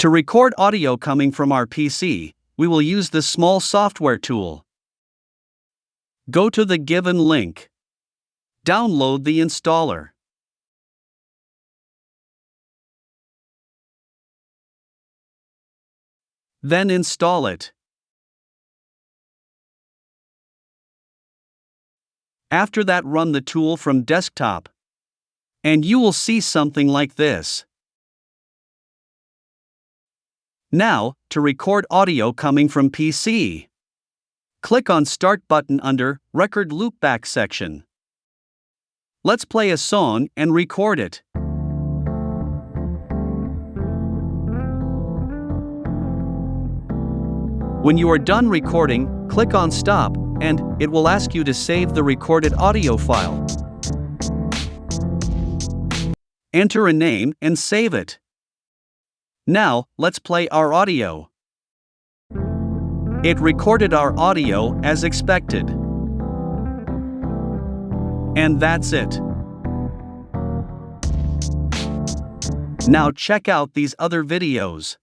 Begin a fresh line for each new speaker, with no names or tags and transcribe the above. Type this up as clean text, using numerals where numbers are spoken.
To record audio coming from our PC, we will use this small software tool. Go to the given link. Download the installer. Then install it. After that, run the tool from desktop. And you will see something like this. Now, to record audio coming from PC. Click on Start button under Record Loopback section. Let's play a song and record it. When you are done recording, click on Stop, and it will ask you to save the recorded audio file. Enter a name and save it. Now, let's play our audio. It recorded our audio as expected. And that's it. Now check out these other videos.